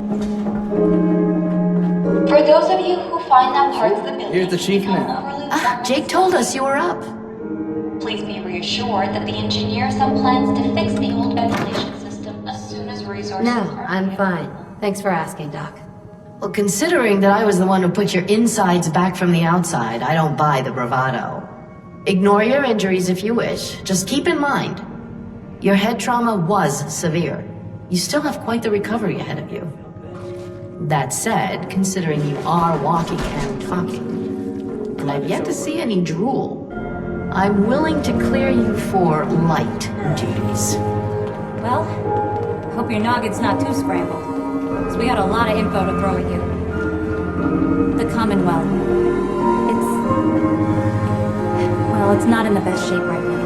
For those of you who find that parts of the building Here's the chief become now. overly Jake told us you were up. please be reassured that the engineers have plans to fix the old ventilation system as soon as resources No, are I'm available. fine. Thanks for asking, Doc. Well, considering that I was the one who put your insides back from the outside, I don't buy the bravado. Ignore your injuries if you wish. Just keep in mind, your head trauma was severe. You still have quite the recovery ahead of you. That said, considering you are walking and talking, and I've yet to see any drool, I'm willing to clear you for light duties. Well, hope your noggin's not too scrambled, because we got a lot of info to throw at you. The Commonwealth. It's not in the best shape right now.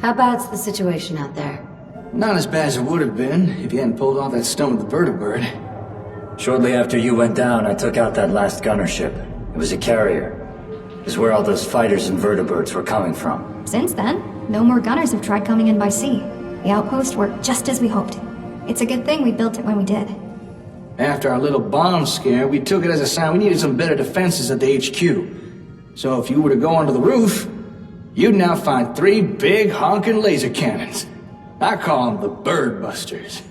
How bad's the situation out there? Not as bad as it would have been if you hadn't pulled off that stunt with the vertibird. Shortly after you went down, I took out that last gunner ship. It was a carrier. It was where all those fighters and vertibirds were coming from. Since then, no more gunners have tried coming in by sea. The outpost worked just as we hoped. It's a good thing we built it when we did. After our little bomb scare, we took it as a sign we needed some better defenses at the HQ. So if you were to go onto the roof, you'd now find 3 big honking laser cannons. I call them the Bird Busters.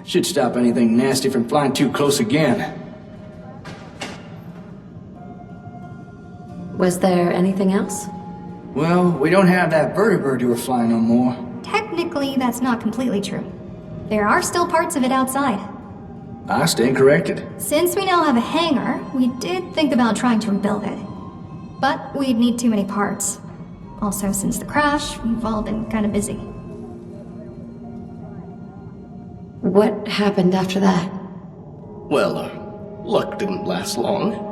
Should stop anything nasty from flying too close again. Was there anything else? Well, we don't have that vertibird you were flying no more. Technically, that's not completely true. There are still parts of it outside. I stand corrected. Since we now have a hangar, we did think about trying to rebuild it. But we'd need too many parts. Also, since the crash, we've all been kind of busy. What happened after that? Well, luck didn't last long.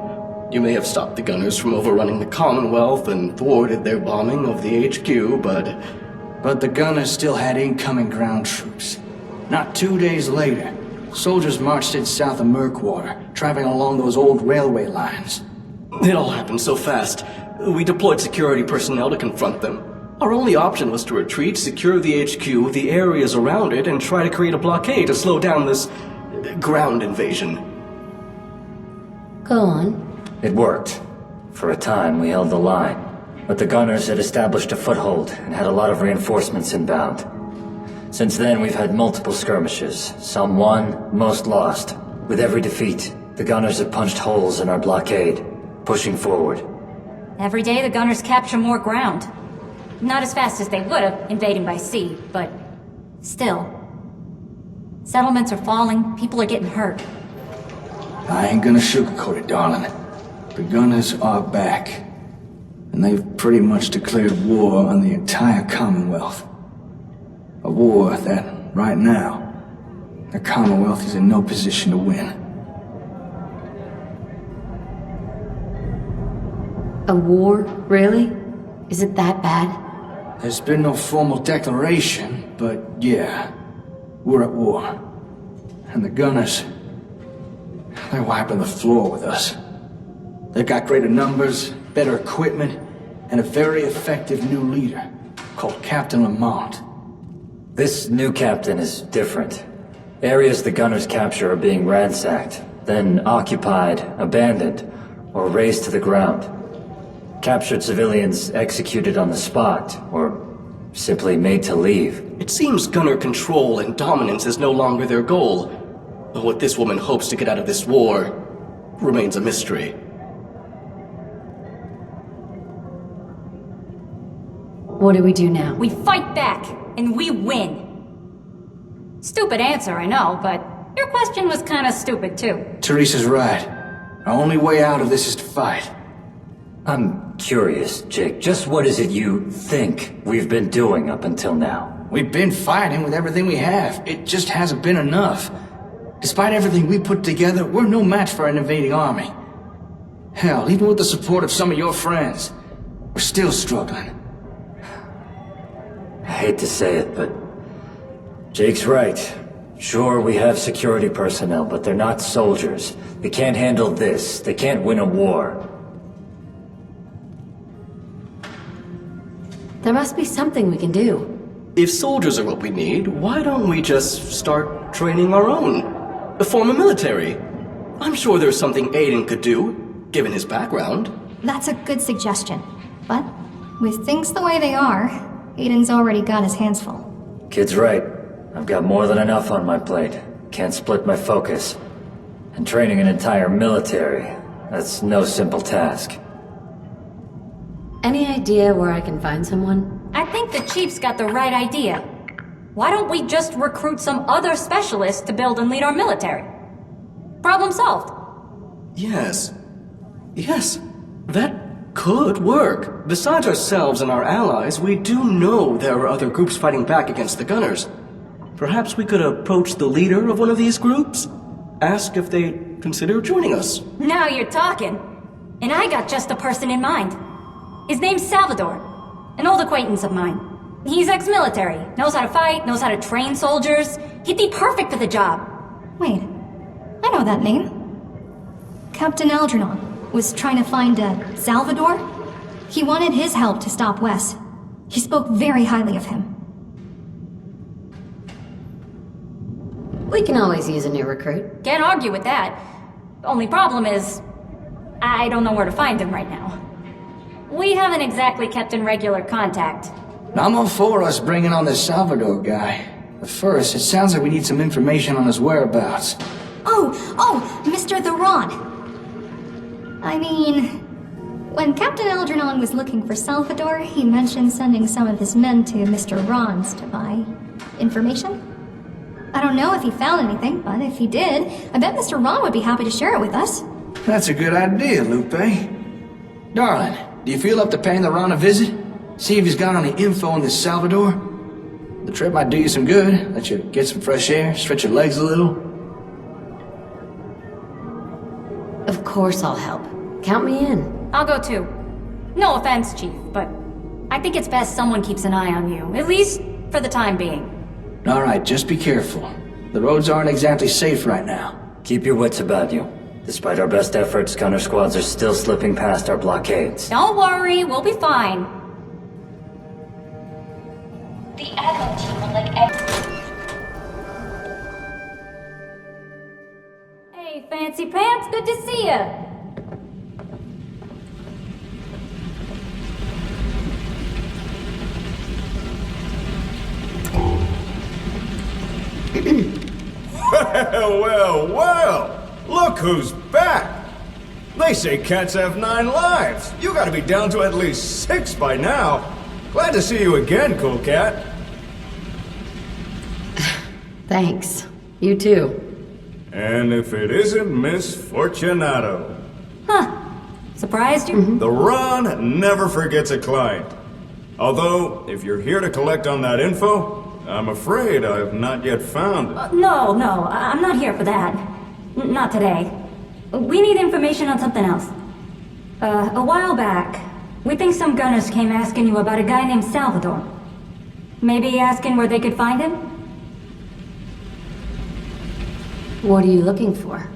You may have stopped the gunners from overrunning the Commonwealth and thwarted their bombing of the HQ, but the gunners still had incoming ground troops. Not 2 days later, soldiers marched in south of Murkwater, traveling along those old railway lines. it all happened so fast. We deployed security personnel to confront them. Our only option was to retreat, secure the HQ, the areas around it, and try to create a blockade to slow down this ground invasion. Go on. It worked. For a time, we held the line. But the gunners had established a foothold and had a lot of reinforcements inbound. Since then, we've had multiple skirmishes. Some won, most lost. With every defeat, the gunners have punched holes in our blockade, pushing forward. Every day the gunners capture more ground. Not as fast as they would have, invading by sea, but still. Settlements are falling, people are getting hurt. I ain't gonna sugarcoat it, darling. The gunners are back. And they've pretty much declared war on the entire Commonwealth. A war that, right now, the Commonwealth is in no position to win. A war? Really? Is it that bad? There's been no formal declaration, but yeah, we're at war. And the gunners, they're wiping the floor with us. They've got greater numbers, better equipment, and a very effective new leader called Captain Lamont. This new captain is different. Areas the gunners capture are being ransacked, then occupied, abandoned, or razed to the ground. Captured civilians executed on the spot, or simply made to leave. It seems gunner control and dominance is no longer their goal. But what this woman hopes to get out of this war remains a mystery. What do we do now? We fight back, and we win. Stupid answer, I know, but your question was kinda stupid too. Teresa's right. Our only way out of this is to fight. I'm curious, Jake, just what is it you think we've been doing up until now? We've been fighting with everything we have. It just hasn't been enough. Despite everything we put together, we're no match for an invading army. Hell, even with the support of some of your friends, we're still struggling. I hate to say it, but Jake's right. Sure, we have security personnel, but they're not soldiers. They can't handle this. They can't win a war. There must be something we can do. If soldiers are what we need, why don't we just start training our own? Form a military. I'm sure there's something Aiden could do, given his background. That's a good suggestion. But with things the way they are, Aiden's already got his hands full. Kid's right. I've got more than enough on my plate. Can't split my focus. And training an entire military, that's no simple task. Any idea where I can find someone? I think the Chief's got the right idea. Why don't we just recruit some other specialists to build and lead our military? Problem solved. Yes. Yes. That could work. Besides ourselves and our allies, we do know there are other groups fighting back against the Gunners. Perhaps we could approach the leader of one of these groups? Ask if they'd consider joining us. Now you're talking. And I got just a person in mind. His name's Salvador. An old acquaintance of mine. He's ex-military, knows how to fight, knows how to train soldiers. He'd be perfect for the job. Wait, I know that name. Captain Algernon was trying to find Salvador. He wanted his help to stop Wes. He spoke very highly of him. We can always use a new recruit. Can't argue with that. Only problem is, I don't know where to find him right now. We haven't exactly kept in regular contact. I'm all for us bringing on this Salvador guy. But first, it sounds like we need some information on his whereabouts. Oh, Mr. Theron. I mean, when Captain Algernon was looking for Salvador, he mentioned sending some of his men to Mr. Ron's to buy information. I don't know if he found anything, but if he did, I bet Mr. Ron would be happy to share it with us. That's a good idea, Lupe. Darling, do you feel up to paying the Ron a visit? See if he's got any info on this Salvador? The trip might do you some good, let you get some fresh air, stretch your legs a little. Of course I'll help. Count me in. I'll go too. No offense, Chief, but I think it's best someone keeps an eye on you, at least for the time being. Alright, just be careful. The roads aren't exactly safe right now. Keep your wits about you. Despite our best efforts, Gunner squads are still slipping past our blockades. Don't worry, we'll be fine. The admin team would like Hey, Fancy Pants, good to see ya. Well, look who's back! They say cats have 9 lives. You gotta be down to at least 6 by now. Glad to see you again, cool cat. Thanks. You too. And if it isn't Miss Fortunato. Huh. Surprised you? The Ron never forgets a client. Although, if you're here to collect on that info, I'm afraid I've not yet found it. No, I'm not here for that. Not today. We need information on something else. A while back, we think some Gunners came asking you about a guy named Salvador. Maybe asking where they could find him? What are you looking for?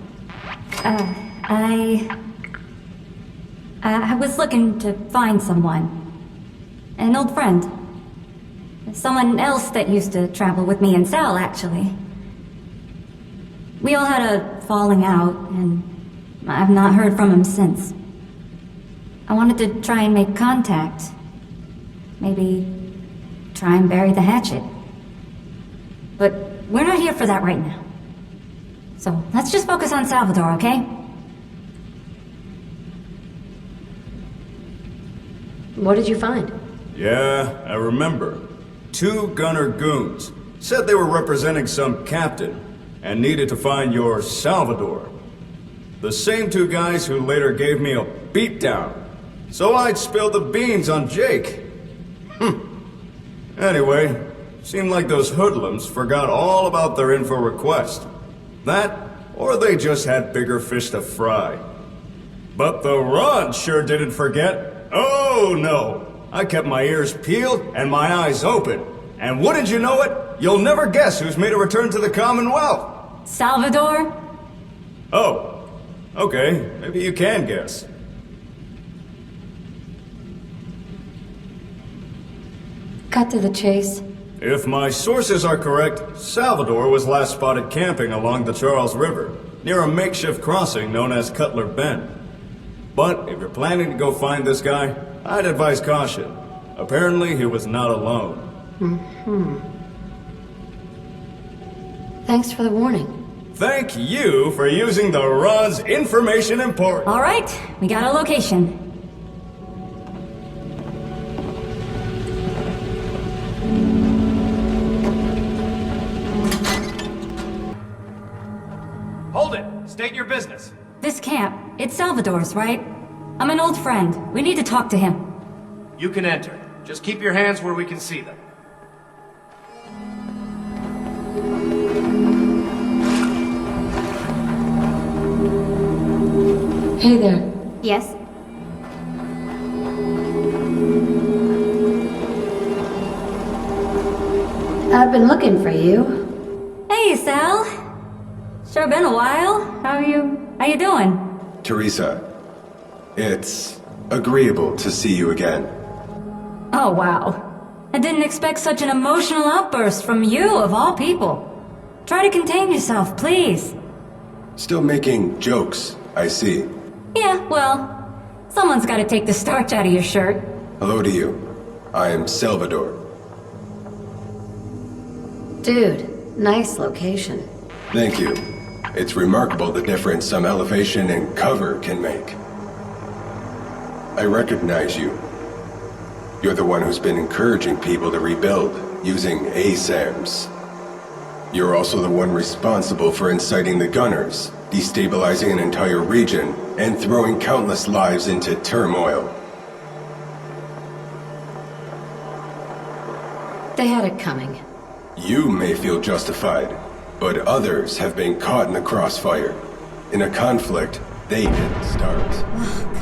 I was looking to find someone. An old friend. Someone else that used to travel with me and Sal, actually. We all had a falling out, and I've not heard from him since. I wanted to try and make contact. Maybe try and bury the hatchet. But we're not here for that right now. So let's just focus on Salvador, okay? What did you find? Yeah, I remember. 2 Gunner goons. Said they were representing some captain, and needed to find your Salvador. The same 2 guys who later gave me a beatdown. So I'd spill the beans on Jake. Anyway, seemed like those hoodlums forgot all about their info request. That, or they just had bigger fish to fry. But the Ron sure didn't forget. Oh no! I kept my ears peeled and my eyes open. And wouldn't you know it, you'll never guess who's made a return to the Commonwealth. Salvador? Oh, okay, maybe you can guess. Cut to the chase. If my sources are correct, Salvador was last spotted camping along the Charles River, near a makeshift crossing known as Cutler Bend. But if you're planning to go find this guy, I'd advise caution. Apparently, he was not alone. Thanks for the warning. Thank you for using the Ron's information import. All right, we got a location. Hold it! State your business. This camp, it's Salvador's, right? I'm an old friend. We need to talk to him. You can enter. Just keep your hands where we can see them. Hey there. Yes? I've been looking for you. Hey, Sal. Sure been a while. How you doing? Teresa, it's agreeable to see you again. Oh, wow. I didn't expect such an emotional outburst from you, of all people. Try to contain yourself, please. Still making jokes, I see. Yeah, well, someone's gotta take the starch out of your shirt. Hello to you. I am Salvador. Dude, nice location. Thank you. It's remarkable the difference some elevation and cover can make. I recognize you. You're the one who's been encouraging people to rebuild, using ASAMs. You're also the one responsible for inciting the Gunners, destabilizing an entire region, and throwing countless lives into turmoil. They had it coming. You may feel justified, but others have been caught in the crossfire. In a conflict they didn't start.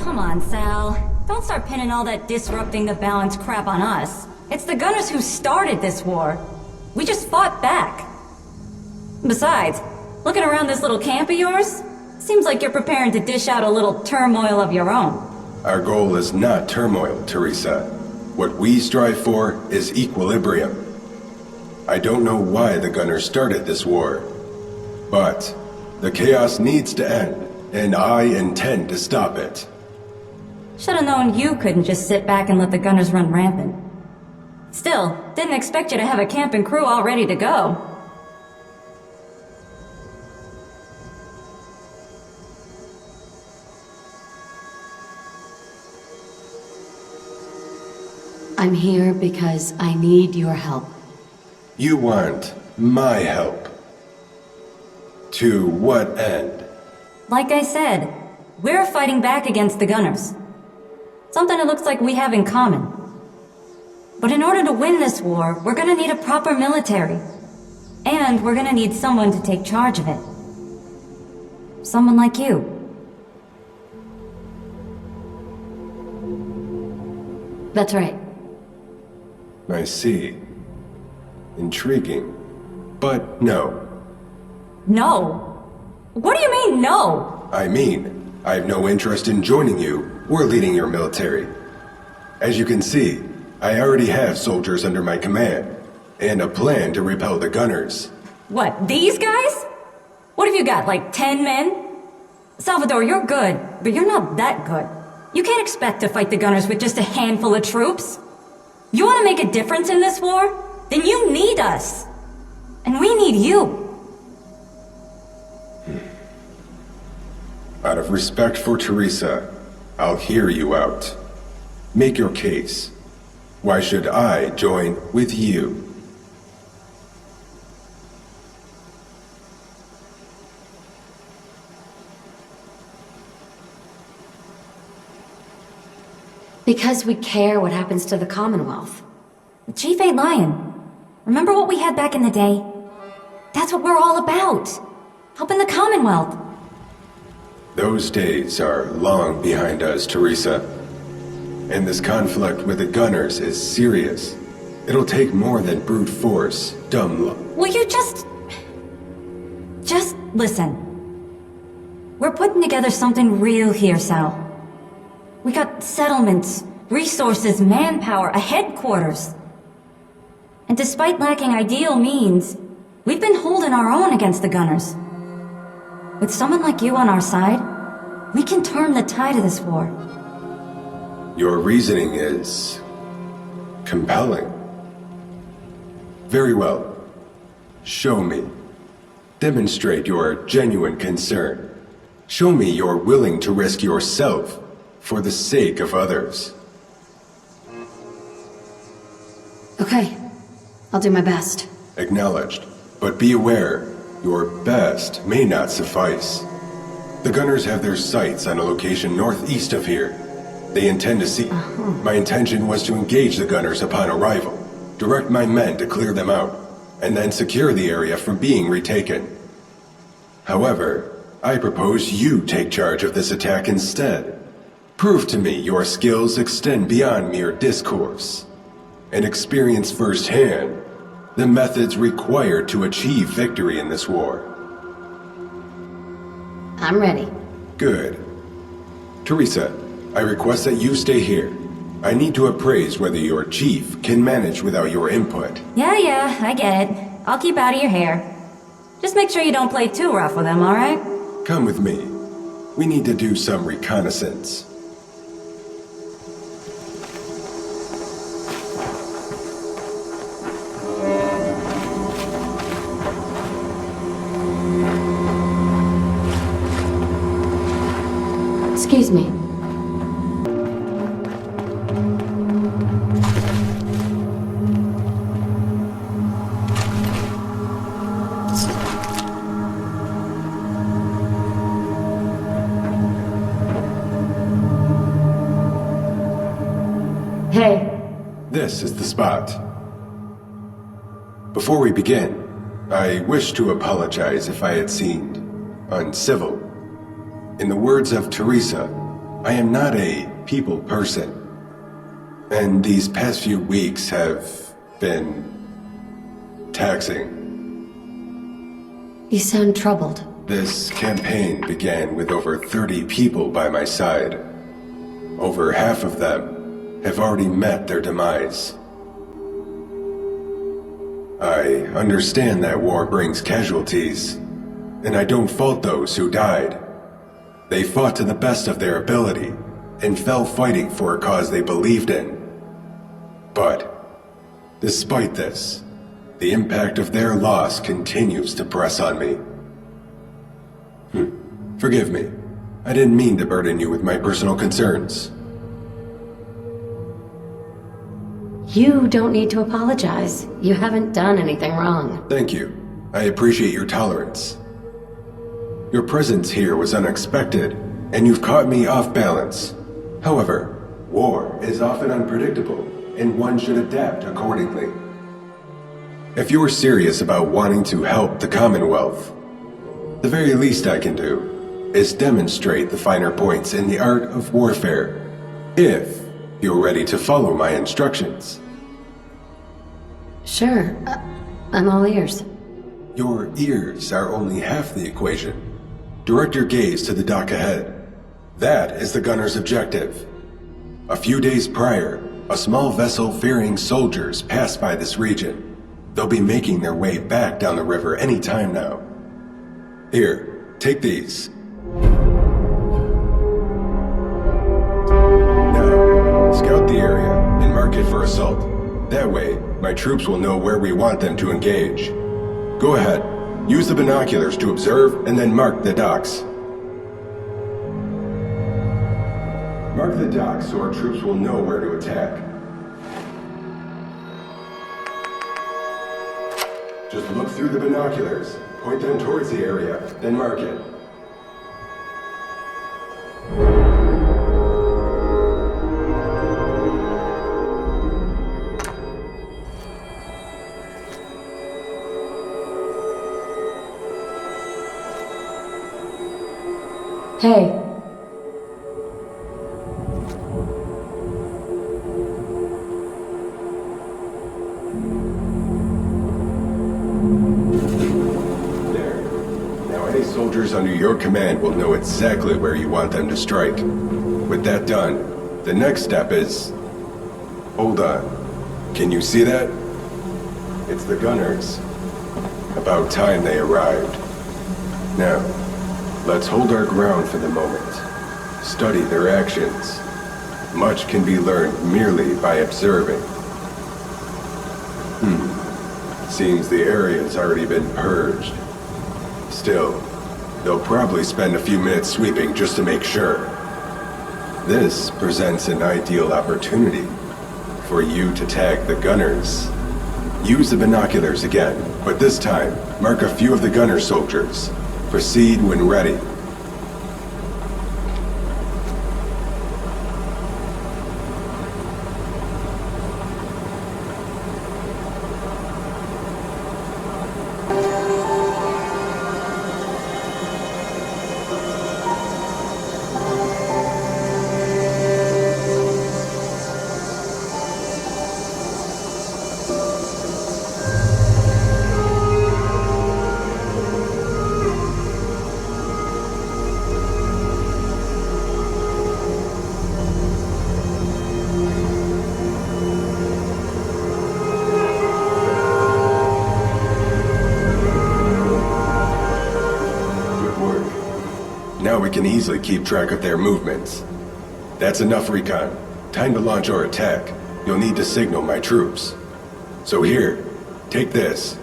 Come on, Sal. Don't start pinning all that disrupting the balance crap on us. It's the Gunners who started this war. We just fought back. Besides, looking around this little camp of yours, seems like you're preparing to dish out a little turmoil of your own. Our goal is not turmoil, Teresa. What we strive for is equilibrium. I don't know why the Gunners started this war, but the chaos needs to end, and I intend to stop it. Should've known you couldn't just sit back and let the Gunners run rampant. Still, didn't expect you to have a camp and crew all ready to go. I'm here because I need your help. You want my help. To what end? Like I said, we're fighting back against the Gunners. Something it looks like we have in common. But in order to win this war, we're gonna need a proper military. And we're gonna need someone to take charge of it. Someone like you. That's right. I see. Intriguing. But no. No? What do you mean, no? I mean, I have no interest in joining you or leading your military. As you can see, I already have soldiers under my command, and a plan to repel the Gunners. What, these guys? What have you got, like 10 men? Salvador, you're good, but you're not that good. You can't expect to fight the Gunners with just a handful of troops. You want to make a difference in this war? Then you need us. And we need you. Out of respect for Teresa, I'll hear you out. Make your case. Why should I join with you? Because we care what happens to the Commonwealth. The Chief ain't lying. Remember what we had back in the day? That's what we're all about. Helping the Commonwealth. Those days are long behind us, Teresa. And this conflict with the Gunners is serious. It'll take more than brute force. dumb luck. Will you just listen. We're putting together something real here, Sal. We got settlements, resources, manpower, a headquarters. And despite lacking ideal means, we've been holding our own against the Gunners. With someone like you on our side, we can turn the tide of this war. Your reasoning is compelling. Very well. Show me. Demonstrate your genuine concern. Show me you're willing to risk yourself for the sake of others. Okay, I'll do my best. Acknowledged. But be aware, your best may not suffice. The Gunners have their sights on a location northeast of here. They intend to see... My intention was to engage the Gunners upon arrival, direct my men to clear them out, and then secure the area from being retaken. However, I propose you take charge of this attack instead. Prove to me your skills extend beyond mere discourse, and experience firsthand the methods required to achieve victory in this war. I'm ready. Good. Teresa, I request that you stay here. I need to appraise whether your chief can manage without your input. Yeah, I get it. I'll keep out of your hair. Just make sure you don't play too rough with him, alright? Come with me. We need to do some reconnaissance. Excuse me. Hey. This is the spot. Before we begin, I wish to apologize if I had seemed uncivil. In the words of Teresa, I am not a people person. And these past few weeks have been taxing. You sound troubled. This campaign began with over 30 people by my side. Over half of them have already met their demise. I understand that war brings casualties, and I don't fault those who died. They fought to the best of their ability, and fell fighting for a cause they believed in. But, despite this, the impact of their loss continues to press on me. Forgive me. I didn't mean to burden you with my personal concerns. You don't need to apologize. You haven't done anything wrong. Thank you. I appreciate your tolerance. Your presence here was unexpected, and you've caught me off balance. However, war is often unpredictable, and one should adapt accordingly. If you're serious about wanting to help the Commonwealth, the very least I can do is demonstrate the finer points in the art of warfare, if you're ready to follow my instructions. Sure. I'm all ears. Your ears are only half the equation. Direct your gaze to the dock ahead. That is the gunner's objective. A few days prior, a small vessel ferrying soldiers passed by this region. They'll be making their way back down the river any time now. Here, take these. Now, scout the area and mark it for assault. That way, my troops will know where we want them to engage. Go ahead. Use the binoculars to observe and then mark the docks. Mark the docks so our troops will know where to attack. Just look through the binoculars, point them towards the area, then mark it. Hey. soldiers under your command will know exactly where you want them to strike. With that done, the next step is... Hold on. Can you see that? It's the gunners. About time they arrived. Now, let's hold our ground for the moment. Study their actions. Much can be learned merely by observing. Seems the area's already been purged. Still, they'll probably spend a few minutes sweeping just to make sure. This presents an ideal opportunity for you to tag the gunners. Use the binoculars again, but this time, mark a few of the gunner soldiers. Proceed when ready. Now we can easily keep track of their movements. That's enough recon. Time to launch our attack. You'll need to signal my troops. So here, take this.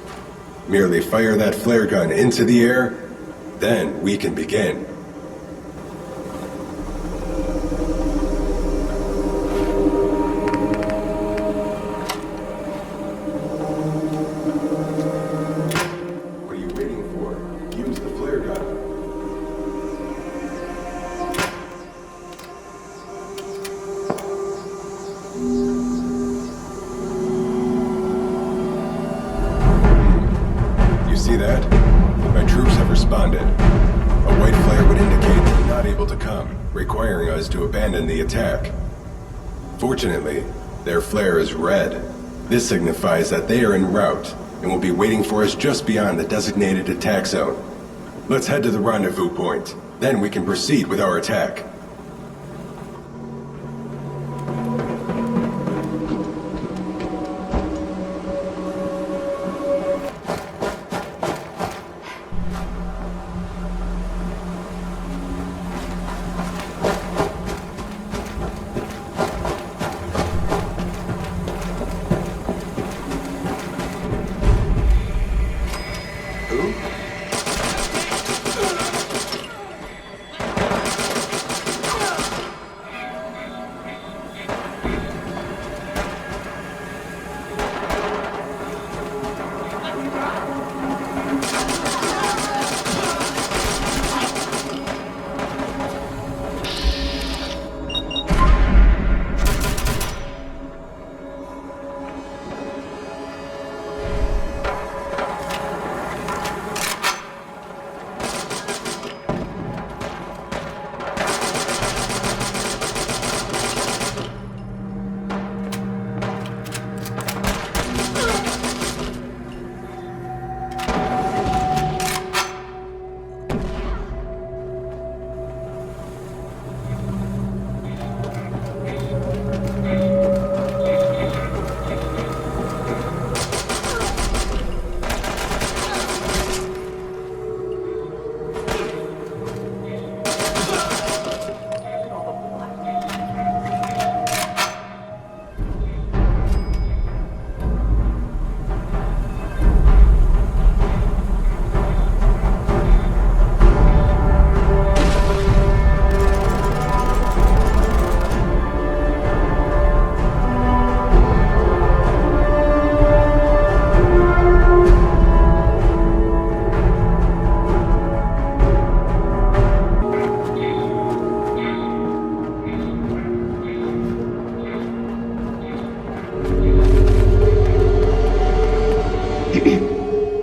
Merely fire that flare gun into the air, then we can begin. What are you waiting for? Use the flare gun. See that? My troops have responded. A white flare would indicate they're not able to come, requiring us to abandon the attack. Fortunately, their flare is red. This signifies that they are en route and will be waiting for us just beyond the designated attack zone. Let's head to the rendezvous point. Then we can proceed with our attack.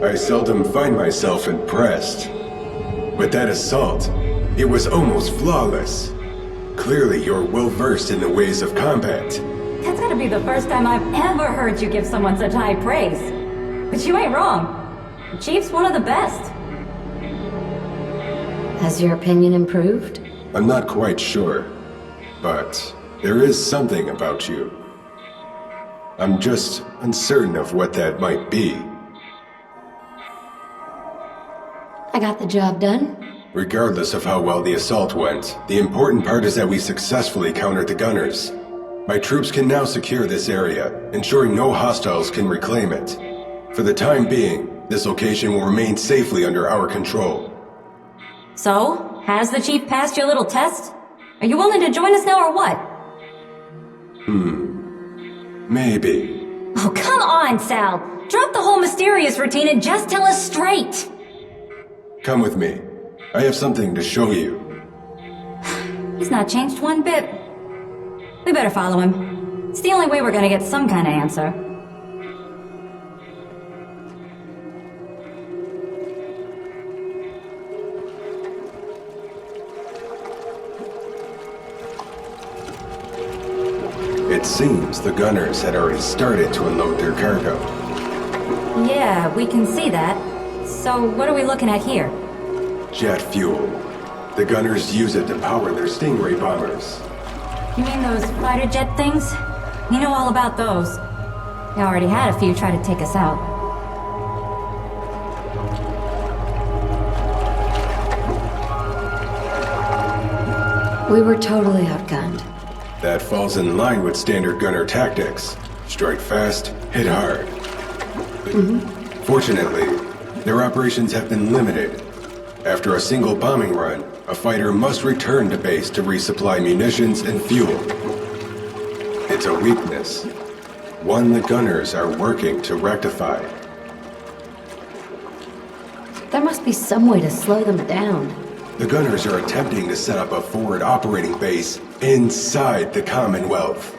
I seldom find myself impressed. But that assault, it was almost flawless. Clearly you're well-versed in the ways of combat. That's gotta be the first time I've ever heard you give someone such high praise. But you ain't wrong. The Chief's one of the best. Has your opinion improved? I'm not quite sure, but there is something about you. I'm just uncertain of what that might be. I got the job done. Regardless of how well the assault went, the important part is that we successfully countered the gunners. My troops can now secure this area, ensuring no hostiles can reclaim it. For the time being, this location will remain safely under our control. So, has the chief passed your little test? Are you willing to join us now or what? Maybe. Oh, come on, Sal! Drop the whole mysterious routine and just tell us straight! Come with me. I have something to show you. He's not changed one bit. We better follow him. It's the only way we're gonna get some kind of answer. It seems the gunners had already started to unload their cargo. Yeah, we can see that. So, what are we looking at here? Jet fuel. The gunners use it to power their Stingray bombers. You mean those fighter jet things? You know all about those. We already had a few try to take us out. We were totally outgunned. That falls in line with standard gunner tactics. Strike fast, hit hard. Fortunately, their operations have been limited. After a single bombing run, a fighter must return to base to resupply munitions and fuel. It's a weakness, one the gunners are working to rectify. There must be some way to slow them down. The gunners are attempting to set up a forward operating base inside the Commonwealth.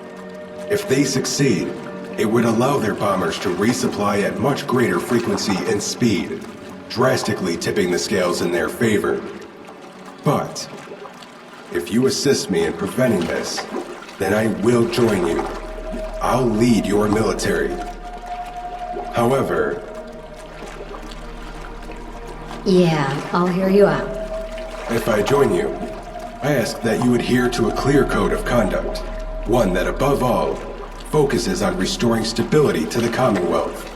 If they succeed, it would allow their bombers to resupply at much greater frequency and speed, drastically tipping the scales in their favor. But if you assist me in preventing this, then I will join you. I'll lead your military. However... Yeah, I'll hear you out. If I join you, I ask that you adhere to a clear code of conduct. One that, above all, focuses on restoring stability to the Commonwealth.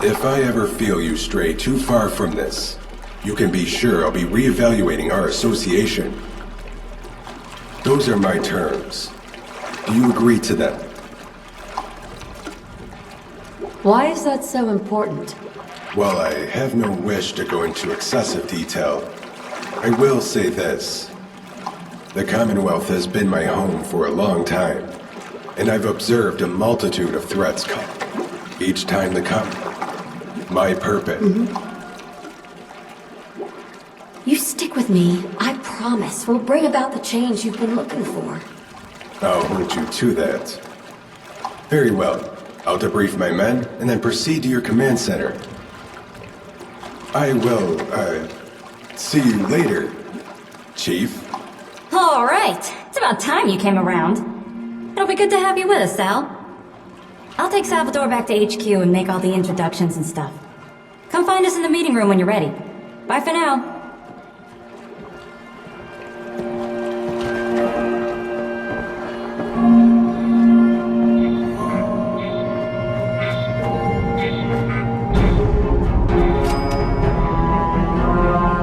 If I ever feel you stray too far from this, you can be sure I'll be reevaluating our association. Those are my terms. Do you agree to them? Why is that so important? While I have no wish to go into excessive detail, I will say this. The Commonwealth has been my home for a long time, and I've observed a multitude of threats come. Each time they come, my purpose. You stick with me. I promise we'll bring about the change you've been looking for. I'll hold you to that. Very well. I'll debrief my men and then proceed to your command center. I will, see you later, Chief. All right. It's about time you came around. It'll be good to have you with us, Sal. I'll take Salvador back to HQ and make all the introductions and stuff. Come find us in the meeting room when you're ready. Bye for now.